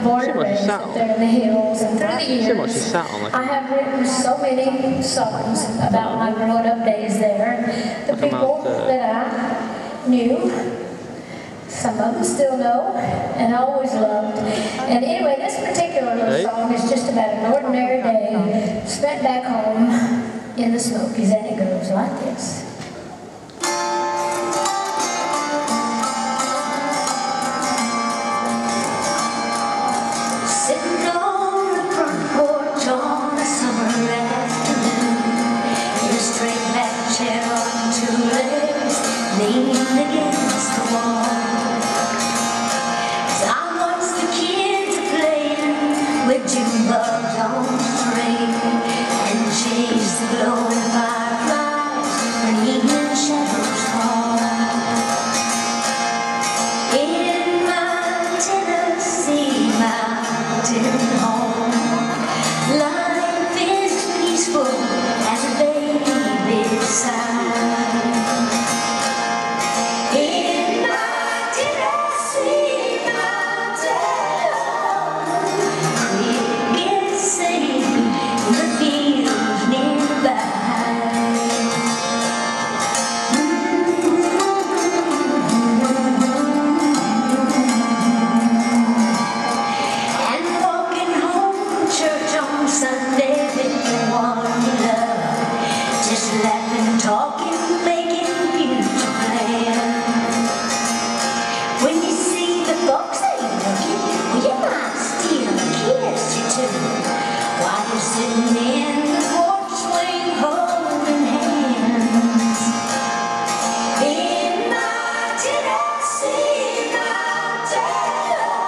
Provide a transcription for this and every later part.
born and raised up there in the hills, and through the years, I have written so many songs about my growing up days there. The people that I knew, some of them still know, and I always loved. And anyway, this particular little song is just about an ordinary day spent back home in the Smokies, and it goes like this. Sitting on the front porch on a summer afternoon, in a straight back chair on two legs, leaning against the wall. As I watch the kids playing with jukebox on the string, and chase the glowing fireflies when evening shadows fall. In my Tennessee mountain home, life is peaceful as a baby's sigh. In my Tennessee mountain home, crickets sing in the fields nearby. And walking home from church on Sunday with the one you love, just laughing, talking, making future plans. When you see the folks they looking, well, you might steal a kiss or two while you're sitting in the porch swing holding hands. In my Tennessee mountain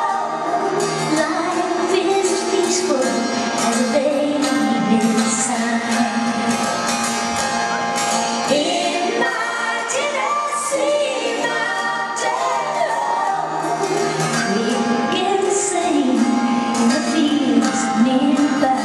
home, life is as peaceful as a baby's sigh. In my Tennessee mountain home, crickets sing in the fields nearby.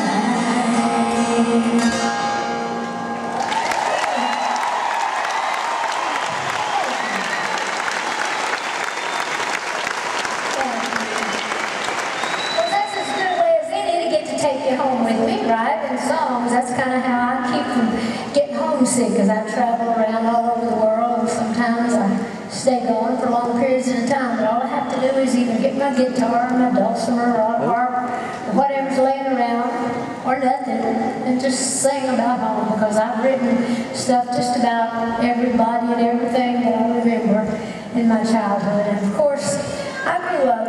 Well, that's as good a way as any to get to take you home with me, right? In songs, that's kind of how I keep from getting homesick, as I travel around all over the world, and sometimes I stay gone for long periods at a time, but all I have to do is either get my guitar, my dulcimer, or harp, or whatever's laying around, or nothing, and just sing about home, because I've written stuff just about everybody and everything that I remember in my childhood. And of course, I grew up,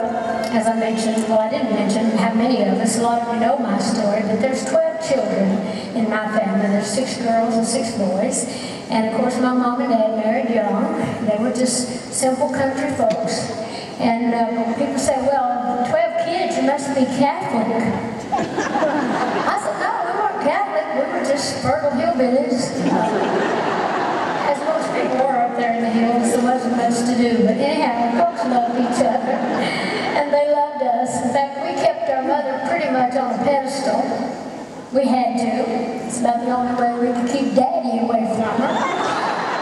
as I mentioned, well, I didn't mention how many of us, a lot of you know my story, but there's 12 children in my family. There's 6 girls and 6 boys. And of course, my mom and dad married young. They were just simple country folks. And people say, well, 12 kids, you must be Catholic. I said, no, we weren't Catholic. We were just fertile hillbillies. As most people were up there in the hills, there wasn't much to do. But anyhow, folks loved each other, and they loved us. In fact, we kept our mother pretty much on a pedestal. We had to. It's about the only way we could keep Daddy away from her.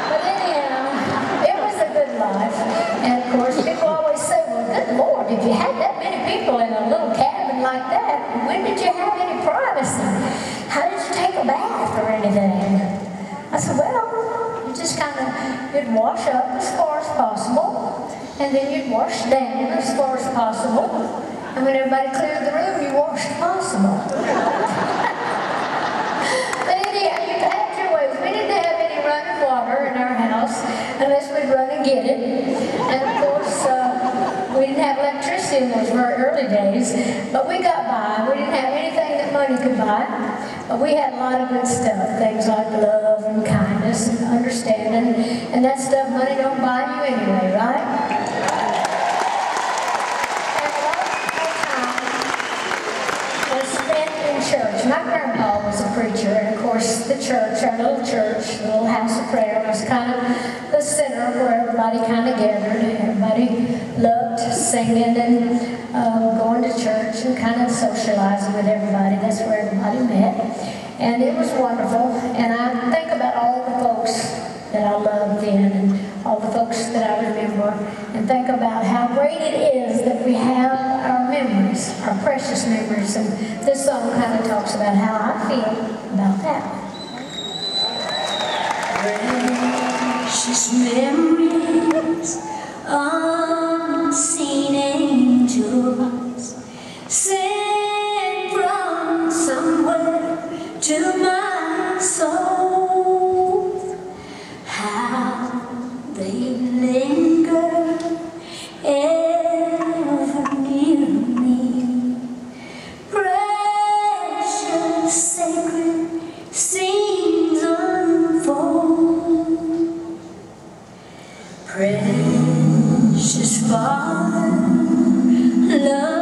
But anyhow, it was a good life. And of course, people always say, well, good Lord, if you had that many people in a little cabin like that, when did you have any privacy? How did you take a bath or anything? I said, well, you just kind of, you'd wash up as far as possible, and then you'd wash down as far as possible, and when everybody cleared the room, you washed possible. But anyhow, you had your ways. We didn't have any running water in our house unless we'd run and get it. And of course, we didn't have electricity in those very early days, but we got by. We didn't have anything that money could buy, but we had a lot of good stuff, things like love and kindness and understanding, and that stuff money don't buy you anyway, right? And a lot of my time was spent in church. My grandpa was a preacher, and of course the church, our little church, the little house of prayer, was kind of the center where everybody kind of gathered. Everybody loved singing and going to church and kind of socializing with everybody. That's where everybody met. And it was wonderful. And I think about all the folks that I loved then, and all the folks books that I remember and think about how great it is that we have our memories, our precious memories. And this song kind of talks about how I feel about that. Precious memories, unseen angels, sent from somewhere to my soul. How they linger ever near me. Precious, sacred scenes unfold. Precious Father, love.